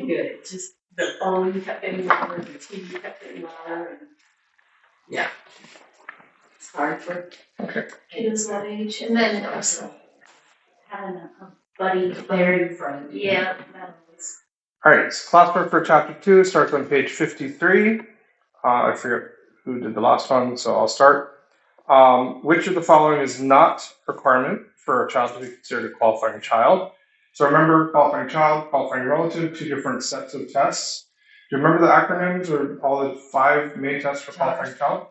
good. Just the phone kept getting louder, the TV kept getting louder, and yeah, it's hard for kids that age. And then also having a buddy Very friendly. Yeah, that was. All right, so classwork for chapter 2 starts on page 53. I forget who did the last one, so I'll start. Which of the following is not a requirement for a child to be considered a qualifying child? So remember, qualifying child, qualifying relative, two different sets of tests. Do you remember the acronyms or all the 5 main tests for qualifying child?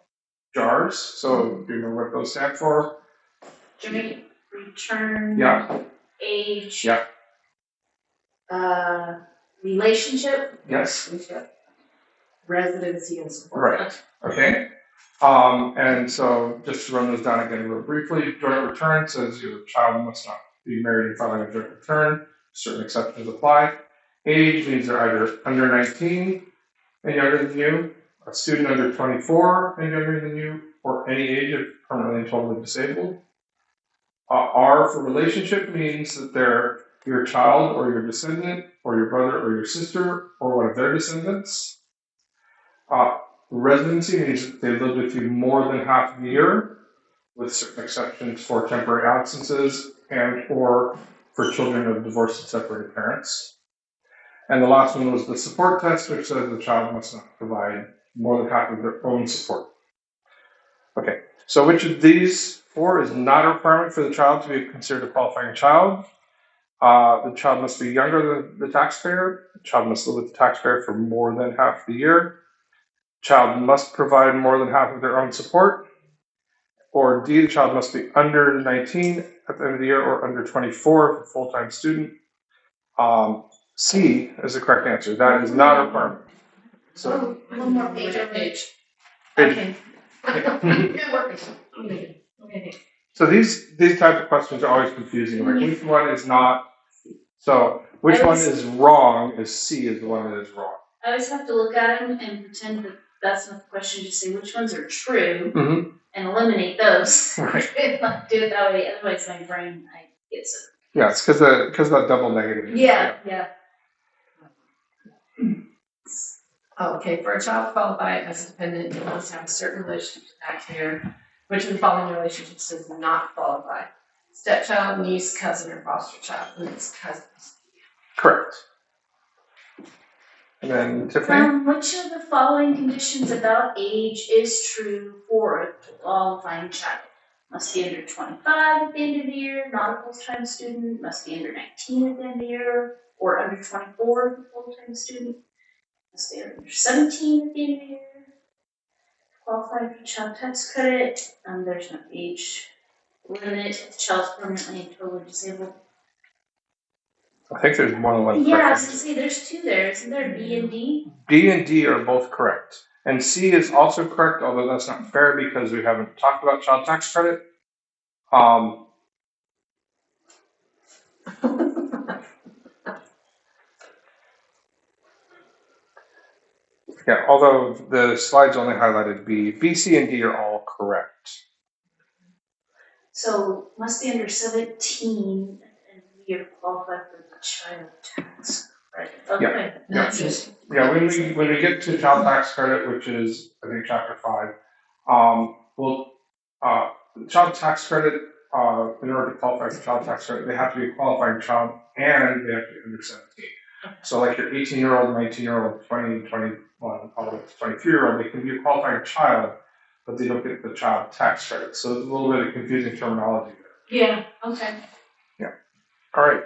JARS. So do you remember what those stand for? Joint, return, Yeah. age, Yeah. relationship. Yes. Residency and support. Right. Okay. And so just to run those down again real briefly, joint return says your child must not be married and filing a joint return. Certain exceptions apply. Age means they're either under 19 and younger than you, a student under 24 and younger than you, or any age if permanently and totally disabled. R for relationship means that they're your child or your descendant or your brother or your sister or one of their descendants. Residency means that they live with you more than half the year, with certain exceptions for temporary absences and or for children of divorced and separated parents. And the last one was the support test, which says the child must not provide more than half of their own support. Okay, so which of these 4 is not a requirement for the child to be considered a qualifying child? The child must be younger than the taxpayer. The child must live with the taxpayer for more than half the year. Child must provide more than half of their own support. Or D, the child must be under 19 at the end of the year or under 24 if a full-time student. C is the correct answer. That is not a requirement. So, One more page. Okay. Good work. Okay. So these types of questions are always confusing. Like which one is not? So which one is wrong? Is C is the one that is wrong? I always have to look at them and pretend that that's not the question. Just say which ones are true and eliminate those. Right. Like, do it that way. Otherwise, my brain gets it. Yeah, it's because of that double negative. Yeah. Okay, for a child to qualify as a dependent, it must have a certain relationship to the taxpayer. Which of the following relationships does not qualify? Stepchild, niece, cousin, or foster child? And it's cousins. Correct. And then Tiffany? Which of the following conditions about age is true for a qualifying child? Must be under 25 at the end of the year, not a full-time student, must be under 19 at the end of the year, or under 24 if a full-time student, must be under 17 at the end of the year, qualify for child tax credit, there's no age limit if the child's permanently and totally disabled. I think there's more than one. Yeah, I was gonna say there's 2 there, isn't there? B and D? B and D are both correct. And C is also correct, although that's not fair because we haven't talked about child tax credit. Yeah, although the slides only highlighted B. B, C, and D are all correct. So must be under 17 and you're qualified for the child tax credit. Okay. Yeah, when we get to child tax credit, which is I think chapter 5, child tax credit, in order to qualify for child tax credit, they have to be a qualifying child and they have to be under 17. So like your 18-year-old, 19-year-old, 20, 21, all the way to 23-year-old, they can be a qualifying child, but they don't get the child tax credit. So there's a little bit of confusing terminology there. Yeah, okay. Yeah. All right.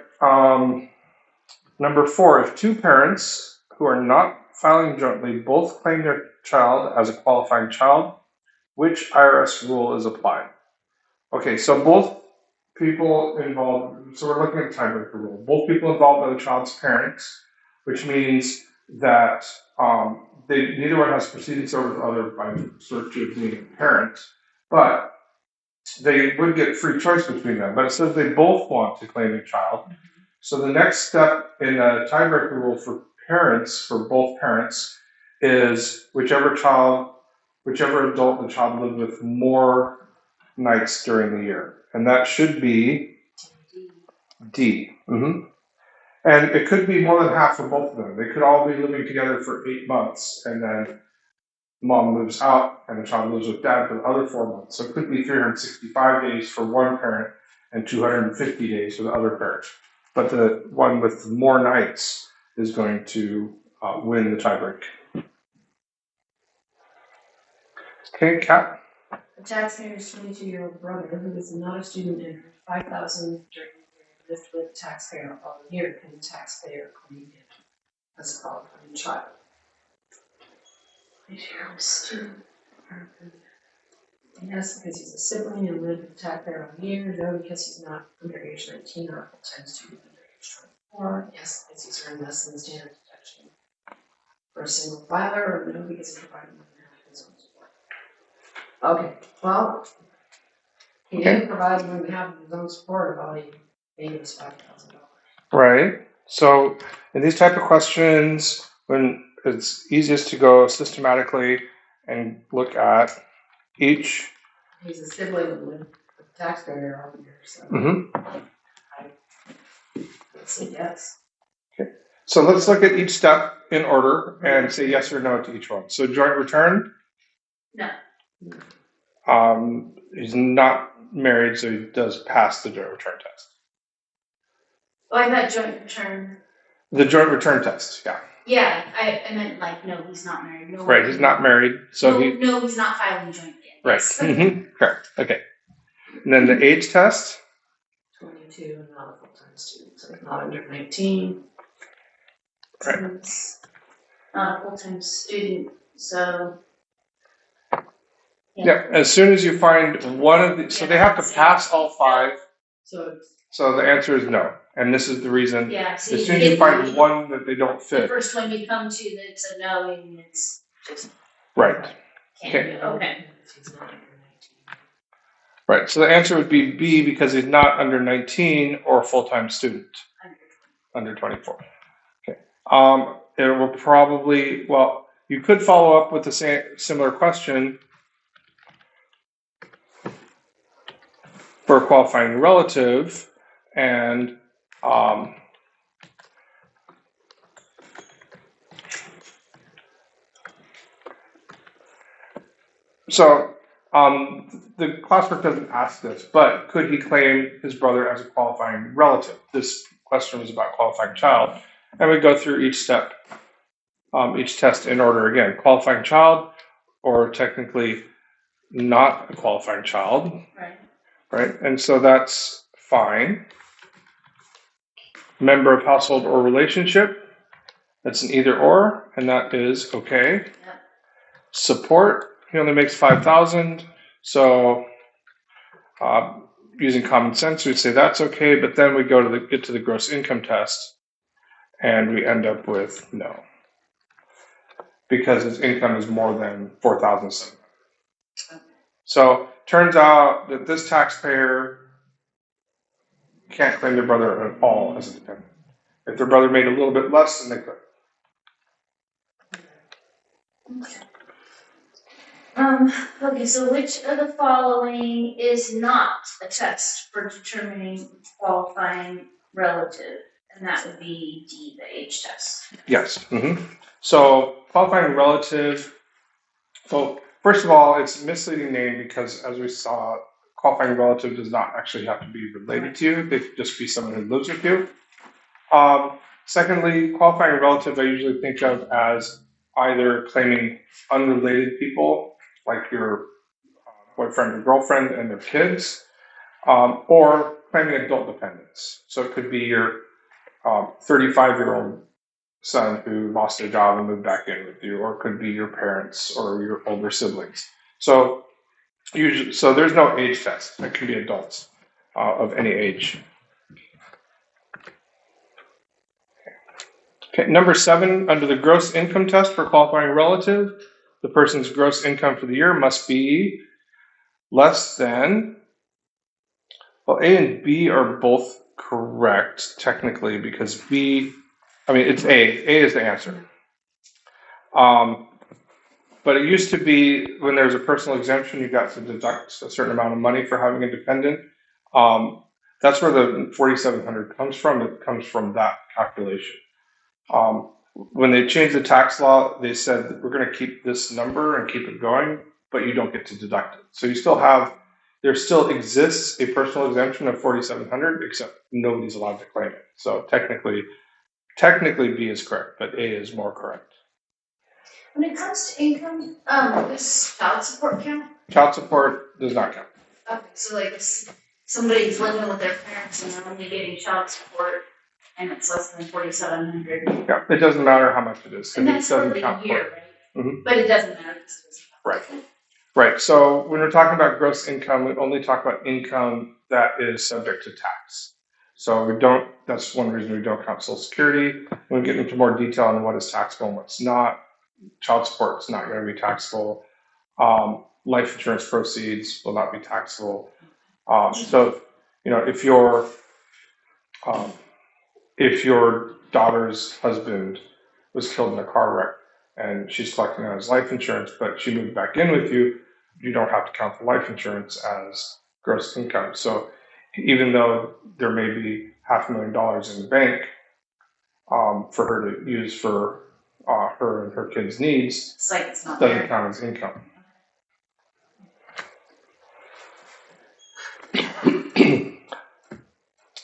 Number 4, if 2 parents who are not filing jointly both claim their child as a qualifying child, which IRS rule is applied? Okay, so both people involved, so we're looking at the tiebreaker rule. Both people involved are the child's parents, which means that neither one has precedence over the other by virtue of being a parent, but they would get free choice between them. But it says they both want to claim a child. So the next step in the tiebreaker rule for parents, for both parents, is whichever adult the child lived with more nights during the year. And that should be D. And it could be more than half for both of them. They could all be living together for 8 months, and then mom moves out and the child lives with dad for the other 4 months. So it could be 365 days for one parent and 250 days for the other parent. But the one with more nights is going to win the tiebreak. Okay, Kat? The taxpayer's 22-year-old brother, who is not a student and earned $5,000 during the year, lived with the taxpayer all year. Can the taxpayer claim him as a qualifying child? Student. Yes, because he's a sibling and lived with the taxpayer all year. No, because he's not under age 19 or a full-time student under age 24. Yes, because he's earned less than the standard deduction for a single filer. Or no, because he provided more than half of his own support. Okay, well, he didn't provide more than half of his own support. All he made was $5,000. Right. So in these type of questions, when it's easiest to go systematically and look at each. He's a sibling and lived with the taxpayer all year, so Mhm. I'd say yes. So let's look at each step in order and say yes or no to each one. So joint return. No. He's not married, so he does pass the joint return test. Oh, I thought joint return. The joint return test, yeah. Yeah, I meant like, no, he's not married. No, Right, he's not married, so no, he's not filing jointly. Right. Yes. Correct. Okay. And then the age test. 22 and not a full-time student, so not under 19. Right. Not a full-time student, so. Yeah. As soon as you find one of the, so they have to pass all 5. So So the answer is no, and this is the reason. Yeah, see, As soon as you find one that they don't the fit. first one you come to that's a no, and it's just. Right. Can't Okay. do it. Okay. he's not under 19. Right. So the answer would be B because he's not under 19 or a full-time student. Under 24. Okay. It will probably, well, you could follow up with the same similar question for a qualifying relative, and the classwork doesn't ask this, but could he claim his brother as a qualifying relative? This question was about qualifying child, and we go through each step, each test in order again. Qualifying child, or technically not a qualifying child, right? And so that's fine. Member of household or relationship, that's an either or, and that is okay. Yep. Support, he only makes 5,000, so using common sense, we'd say that's okay, but then we get to the gross income test, and we end up with no, because his income is more than 4,700. So turns out that this taxpayer can't claim their brother at all as a dependent. If their brother made a little bit less, then they could. Okay, so which of the following is not a test for determining qualifying relative? And that would be D, the age test. Yes. So qualifying relative, so first of all, it's a misleading name because as we saw, qualifying relative does not actually have to be related to you. They could just be someone who lives with you. Secondly, qualifying relative I usually think of as either claiming unrelated people, like your boyfriend or girlfriend and their kids, or claiming adult dependents. So it could be your 35-year-old son who lost their job and moved back in with you, or it could be your parents or your older siblings. So there's no age test. It can be adults of any age. Okay, number 7, under the gross income test for qualifying relative, the person's gross income for the year must be less than, well, A and B are both correct technically because it's A. A is the answer. But it used to be when there was a personal exemption, you got to deduct a certain amount of money for having a dependent. That's where the 4,700 comes from. It comes from that calculation. When they changed the tax law, they said that we're going to keep this number and keep it going, but you don't get to deduct it. So you still have, there still exists a personal exemption of 4,700, except nobody's allowed to claim it. So technically B is correct, but A is more correct. When it comes to income, does child support count? Child support does not count. Okay, so like if somebody's living with their parents and they're only getting child support and it's less than 4,700. Yeah, it doesn't matter how much it is. And It that's for doesn't the count year, for it. right? Mhm. But it doesn't matter because it doesn't count. Right. Right. So when we're talking about gross income, we only talk about income that is subject to tax. So we don't, that's one reason we don't count Social Security. When we get into more detail on what is taxable and what's not, child support is not going to be taxable. Life insurance proceeds will not be taxable. So, you know, if your daughter's husband was killed in a car wreck and she's collecting on his life insurance, but she moved back in with you, you don't have to count the life insurance as gross income. So even though there may be $500,000 in the bank for her to use for her and her kids' needs, It's like it's not doesn't there. count as income.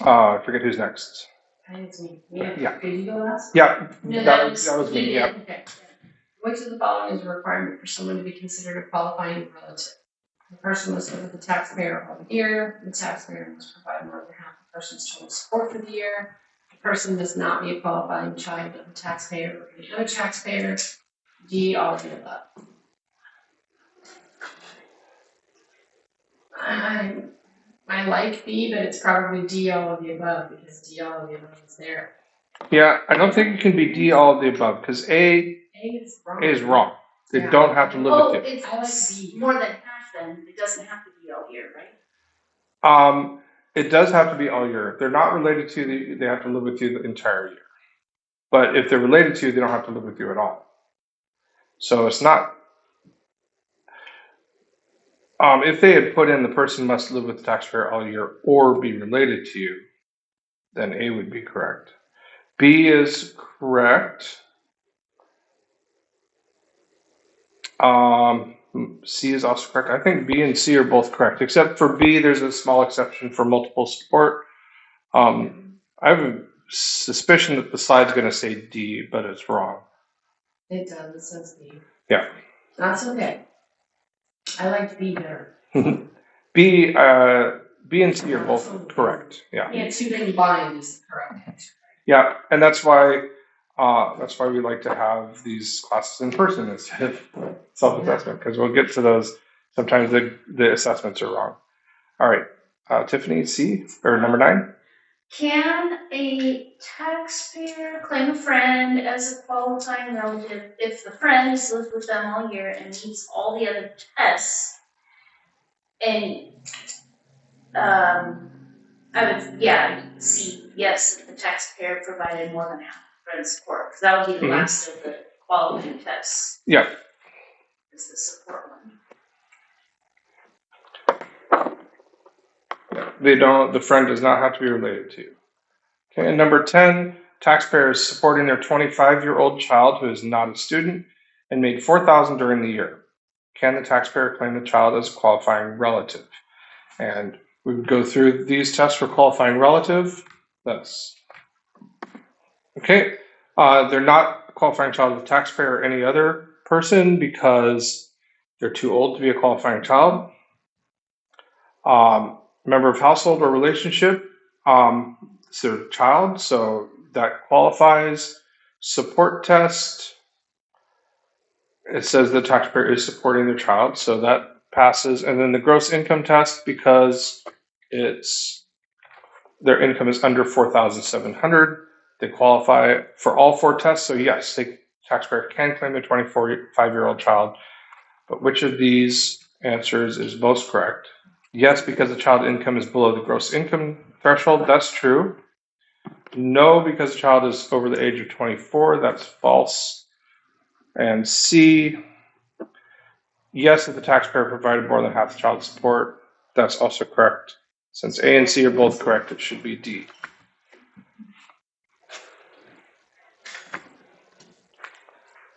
I forget who's next. I think it's me. Yeah. Yeah. Did you go last? Yeah, No, that was me. you Yeah. did. Okay. Which of the following is a requirement for someone to be considered a qualifying relative? The person must live with the taxpayer all the year. The taxpayer must provide more than half the person's total support for the year. The person must not be a qualifying child of the taxpayer or any other taxpayer. D, all of the above. I like B, but it's probably D, all of the above, because D, all of the above is there. Yeah, I don't think it can be D, all of the above, because A A is wrong. They Yeah. don't have to live Oh, with you. it's more than half then. It doesn't have to be all year, right? It does have to be all year. If they're not related to you, they have to live with you the entire year. But if they're related to you, they don't have to live with you at all. So it's not. If they had put in the person must live with the taxpayer all year or be related to you, then A would be correct. B is correct. C is also correct. I think B and C are both correct, except for B, there's a small exception for multiple support. I have a suspicion that the slide's going to say D, but it's wrong. It does, it says B. Yeah. That's okay. I liked B better. B and C are both correct. Yeah. Yeah, two combined is correct answer. Yeah, and that's why we like to have these classes in person instead of self-assessment, because we'll get to those. Sometimes the assessments are wrong. All right, Tiffany, C or number 9. Can a taxpayer claim a friend as a qualifying relative if the friend has lived with them all year and meets all the other tests? And I would, see, yes, if the taxpayer provided more than half the friend's support, because that would be the last of the qualifying tests. Yeah. Is the support one. The friend does not have to be related to you. Okay, and number 10, taxpayer is supporting their 25-year-old child who is not a student and made $4,000 during the year. Can the taxpayer claim the child as a qualifying relative? And we would go through these tests for qualifying relative. That's okay. They're not a qualifying child of the taxpayer or any other person because they're too old to be a qualifying child. Member of household or relationship, it's their child, so that qualifies. Support test, it says the taxpayer is supporting their child, so that passes. And then the gross income test, because their income is under 4,700, they qualify for all 4 tests. So yes, the taxpayer can claim a 25-year-old child, but which of these answers is most correct? Yes, because the child income is below the gross income threshold. That's true. No, because the child is over the age of 24. That's false. And C, yes, if the taxpayer provided more than half the child's support. That's also correct. Since A and C are both correct, it should be D.